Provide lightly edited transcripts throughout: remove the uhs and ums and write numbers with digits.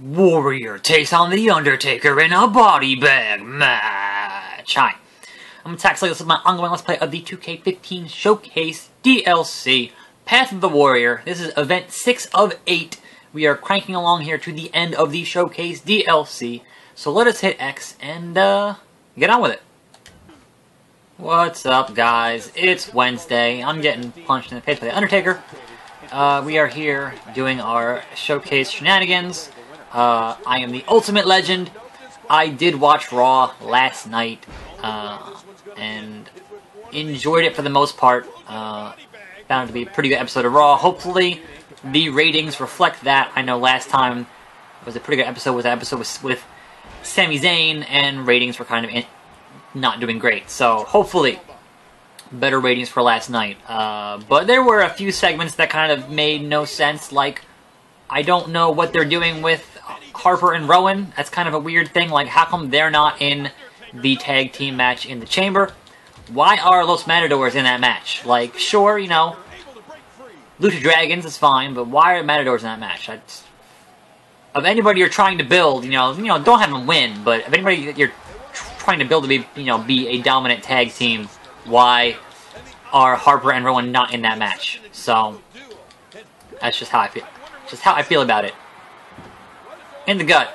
Warrior takes on The Undertaker in a body bag match. Hi, I'm Taxley. This is my ongoing Let's Play of the 2K15 Showcase DLC, Path of the Warrior. This is event 6 of 8. We are cranking along here to the end of the Showcase DLC. So let us hit X and get on with it. What's up, guys? It's Wednesday. I'm getting punched in the face by The Undertaker. We are here doing our Showcase shenanigans. I am the Ultimate Legend. I did watch Raw last night, and enjoyed it for the most part. Found it to be a pretty good episode of Raw. Hopefully, the ratings reflect that. I know last time was a pretty good episode. With Sami Zayn, and ratings were kind of not doing great. So, hopefully, better ratings for last night. But there were a few segments that kind of made no sense, like, I don't know what they're doing with Harper and Rowan. That's kind of a weird thing. Like, how come they're not in the tag team match in the Chamber? Why are Los Matadors in that match? Like, sure, you know, Lucha Dragons is fine, but why are Matadors in that match? Of anybody you're trying to build, you know, don't have them win, but of anybody that you're trying to build to be a dominant tag team, why are Harper and Rowan not in that match? So that's just how I feel. Just how I feel about it. In the gut.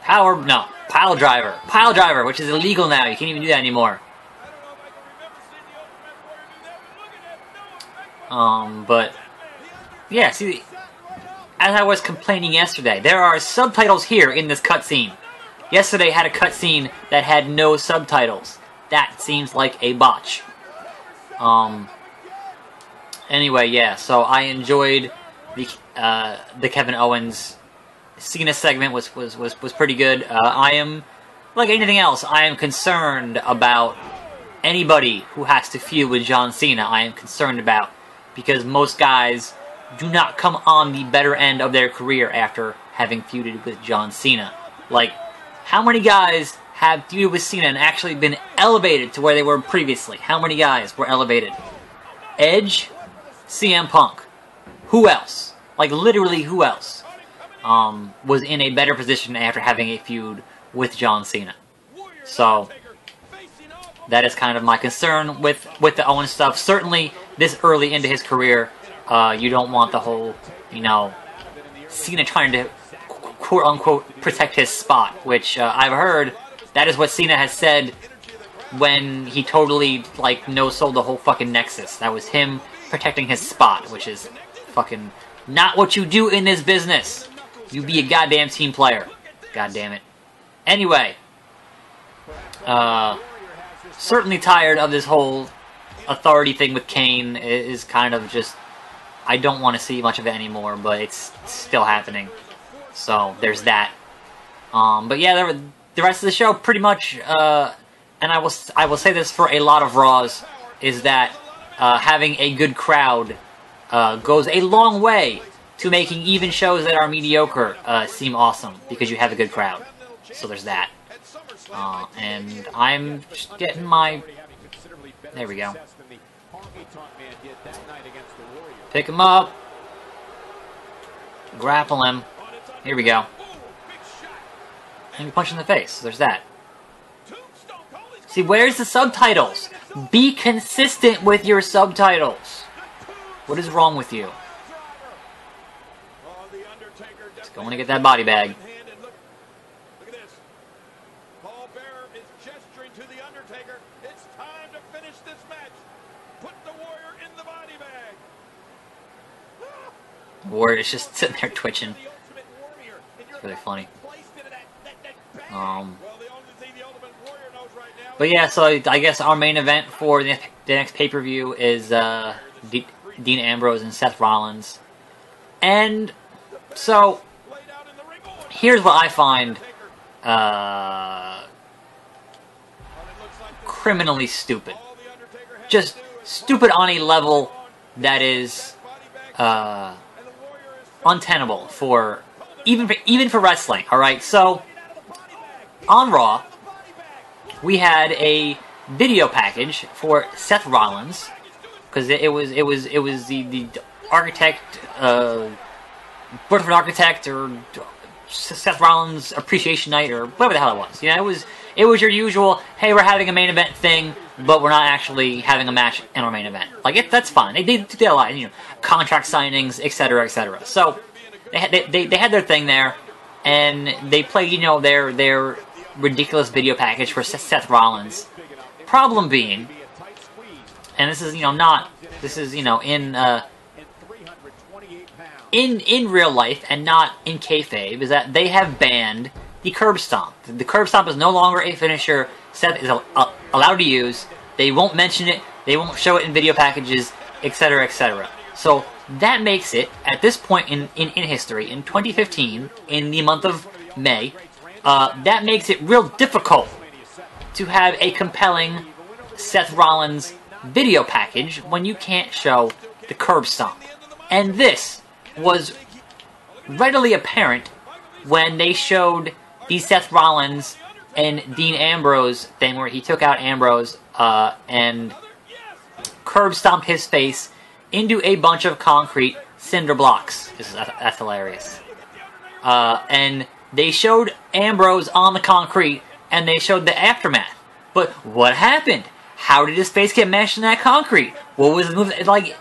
Pile driver. Pile driver, which is illegal now. You can't even do that anymore. But yeah, see, as I was complaining yesterday, there are subtitles here in this cutscene. Yesterday had a cutscene that had no subtitles. That seems like a botch. Anyway, yeah, so I enjoyed the Kevin Owens Cena segment was pretty good. I am, like anything else, I am concerned about anybody who has to feud with John Cena. I am concerned about, because most guys do not come on the better end of their career after having feuded with John Cena. Like, how many guys have feuded with Cena and actually been elevated to where they were previously? How many guys were elevated? Edge, CM Punk. Who else? Like, literally, who else was in a better position after having a feud with John Cena? So, that is kind of my concern with the Owens stuff. Certainly, this early into his career, you don't want the whole, Cena trying to, quote-unquote, protect his spot, which I've heard that is what Cena has said when he totally, like, no-sold the whole fucking Nexus. That was him protecting his spot, which is fucking not what you do in this business. You be a goddamn team player. God damn it. Anyway, certainly tired of this whole authority thing with Kane. It is kind of just, I don't want to see much of it anymore, but it's still happening. So there's that. But yeah, the rest of the show pretty much, and I will say this for a lot of Raws, is that having a good crowd goes a long way to making even shows that are mediocre seem awesome, because you have a good crowd. So there's that. And I'm just getting my... There we go. Pick him up. Grapple him. Here we go. And punch in the face. So there's that. See, where's the subtitles? Be consistent with your subtitles. What is wrong with you? Just going to get that body bag. Look at this. Paul Bearer is gesturing to the Undertaker. It's time to finish this match. Put the Warrior in the body bag. Warrior's just sitting there twitching. It's really funny. But yeah, so I guess our main event for the next pay-per-view is Dean Ambrose and Seth Rollins. And so, here's what I find criminally stupid. Just stupid on a level that is untenable for even for wrestling. All right, so on Raw, we had a video package for Seth Rollins, because it was the architect Birth of an Architect or Seth Rollins Appreciation Night or whatever the hell it was. You know, it was your usual, hey, we're having a main event thing, but we're not actually having a match in our main event. Like, that's fine. They did a lot, you know, contract signings, etc., etc. So, they had their thing there, and they played, you know, their ridiculous video package for Seth Rollins. Problem being, and this is, you know, in real life and not in kayfabe, is that they have banned the curb stomp. The curb stomp is no longer a finisher Seth is allowed to use. They won't mention it. They won't show it in video packages, etc., etc. So that makes it, at this point in history, in 2015, in the month of May, that makes it real difficult to have a compelling Seth Rollins video package when you can't show the curb stomp. And this was readily apparent when they showed the Seth Rollins and Dean Ambrose thing where he took out Ambrose and curb stomped his face into a bunch of concrete cinder blocks. That's hilarious. And they showed Ambrose on the concrete and they showed the aftermath. But what happened? How did his face get mashed in that concrete? What was the move? Like,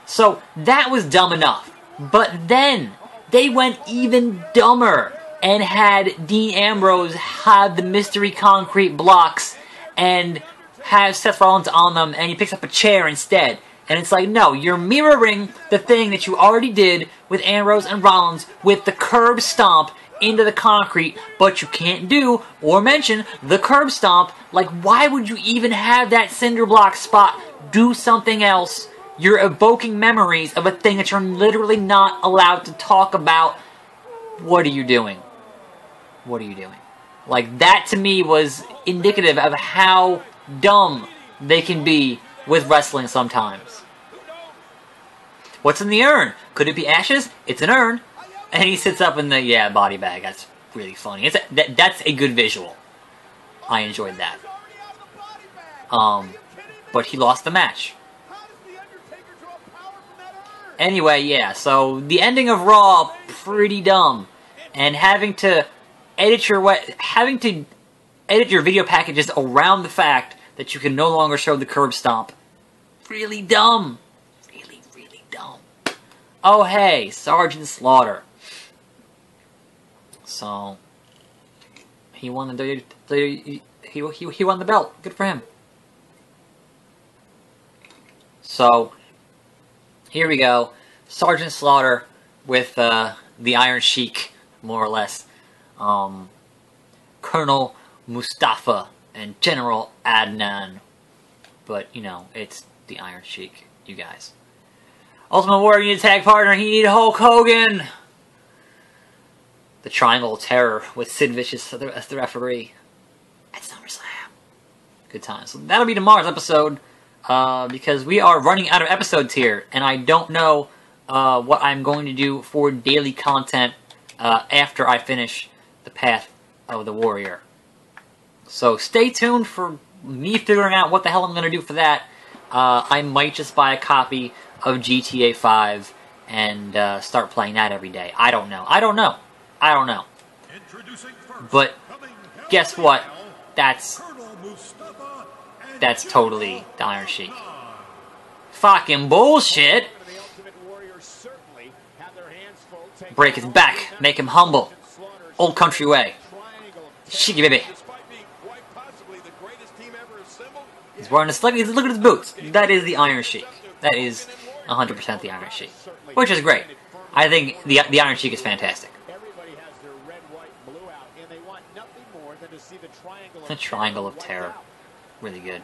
so that was dumb enough. But then they went even dumber and had Dean Ambrose have the mystery concrete blocks and have Seth Rollins on them, and he picks up a chair instead. And it's like, no, you're mirroring the thing that you already did with Ambrose and Rollins with the curb stomp into the concrete, but you can't do or mention the curb stomp. Like, why would you even have that cinder block spot? Do something else. You're evoking memories of a thing that you're literally not allowed to talk about. What are you doing? What are you doing? Like, that to me was indicative of how dumb they can be with wrestling sometimes. What's in the urn? Could it be ashes? It's an urn. And he sits up in the, body bag. That's really funny. That's a good visual. I enjoyed that. But he lost the match. Anyway, yeah, so the ending of Raw, pretty dumb. And having to edit your video packages around the fact that you can no longer show the curb stomp. Really dumb. Really, really dumb. Oh, hey, Sergeant Slaughter. So, he won he won the belt. Good for him. So, here we go. Sergeant Slaughter with the Iron Sheik, more or less. Colonel Mustafa and General Adnan. But, you know, it's the Iron Sheik, you guys. Ultimate Warrior, you need a tag partner. He need Hulk Hogan. The Triangle of Terror with Sid Vicious as the referee. At SummerSlam. Good times. So that'll be tomorrow's episode. Because we are running out of episodes here. And I don't know what I'm going to do for daily content after I finish the Path of the Warrior. So stay tuned for me figuring out what the hell I'm going to do for that. I might just buy a copy of GTA 5 and start playing that every day. I don't know. But guess what? That's totally the Iron Sheik. Fucking bullshit! Break his back. Make him humble. Old country way. Shiggy baby. He's wearing a slick. Look at his boots. That is the Iron Sheik. That is 100% the Iron Sheik. Which is great. I think the Iron Sheik is fantastic. The Triangle of Terror. Really good.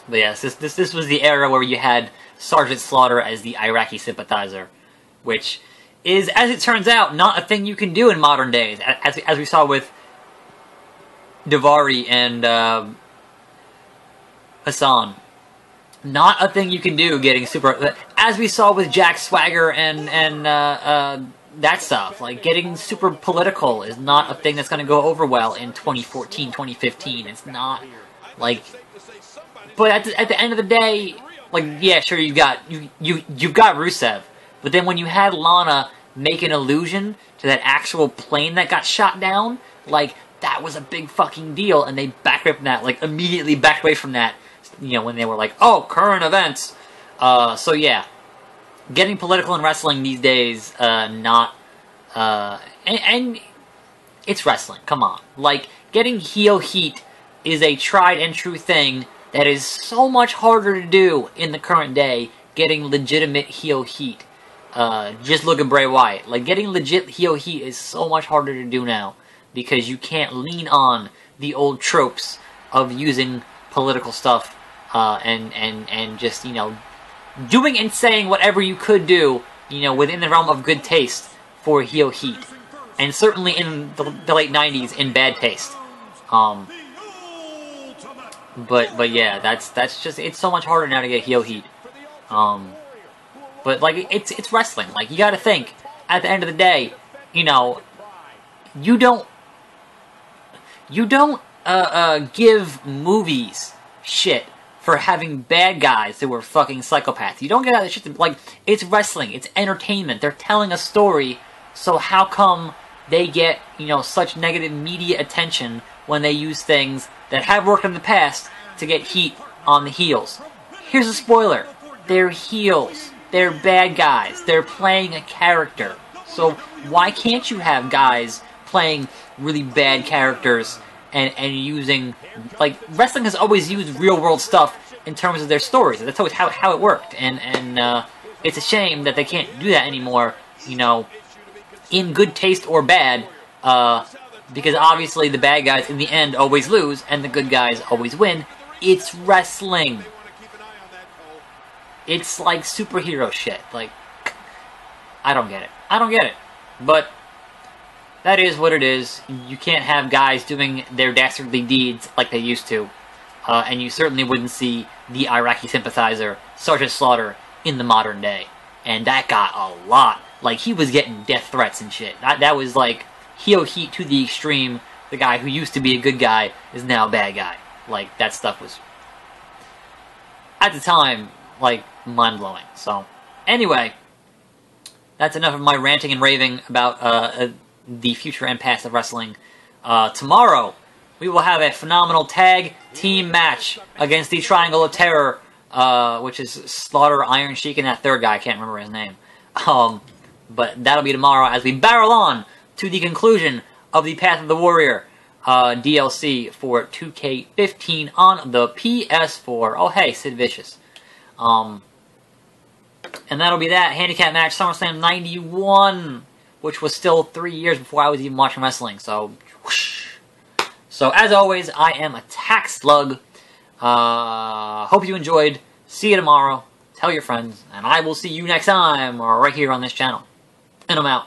But yes, this was the era where you had Sergeant Slaughter as the Iraqi sympathizer, which is, as it turns out, not a thing you can do in modern days, as we saw with Daivari and Hassan. Not a thing you can do getting super... As we saw with Jack Swagger and that stuff. Like, getting super political is not a thing that's going to go over well in 2014, 2015. It's not, like... But at the end of the day, yeah, sure, you've got Rusev, but then when you had Lana make an allusion to that actual plane that got shot down, like, that was a big fucking deal, and they backed away from that, like, immediately backed away from that, you know, when they were like, oh, current events. So yeah, getting political in wrestling these days, and it's wrestling, come on. Like, getting heel heat is a tried and true thing that is so much harder to do in the current day, getting legitimate heel heat. Just look at Bray Wyatt. Like, getting legit heel heat is so much harder to do now, because you can't lean on the old tropes of using political stuff, and just, you know, doing and saying whatever you could do, you know, within the realm of good taste for heel heat. And certainly in the late 90s, in bad taste. But yeah, that's just, it's so much harder now to get heel heat. But like, it's wrestling. Like, you gotta think, at the end of the day, you know, you don't give movies shit for having bad guys that were fucking psychopaths. You don't get out of shit. Like, it's wrestling. It's entertainment. They're telling a story, so how come they get, you know, such negative media attention when they use things that have worked in the past to get heat on the heels? Here's a spoiler. They're heels. They're bad guys. They're playing a character. So why can't you have guys playing really bad characters and using, like, wrestling has always used real world stuff in terms of their stories. That's always how it worked, and it's a shame that they can't do that anymore, you know, in good taste or bad, because obviously the bad guys in the end always lose and the good guys always win. It's wrestling. It's like superhero shit. Like, I don't get it. I don't get it. But that is what it is. You can't have guys doing their dastardly deeds like they used to. And you certainly wouldn't see the Iraqi sympathizer, Sergeant Slaughter, in the modern day. And that got a lot. Like, he was getting death threats and shit. That was like heel heat to the extreme. The guy who used to be a good guy is now a bad guy. Like, that stuff was, at the time, like, mind-blowing. So, anyway, that's enough of my ranting and raving about the future and past of wrestling. Tomorrow, we will have a phenomenal tag team match against the Triangle of Terror, which is Slaughter, Iron Sheik, and that third guy. I can't remember his name. But that'll be tomorrow as we barrel on to the conclusion of the Path of the Warrior DLC for 2K15 on the PS4. Oh, hey, Sid Vicious. And that'll be that. Handicap match, SummerSlam 91, which was still 3 years before I was even watching wrestling. So, whoosh. So, as always, I am Attack Slug. Hope you enjoyed. See you tomorrow. Tell your friends. And I will see you next time, right here on this channel. And I'm out.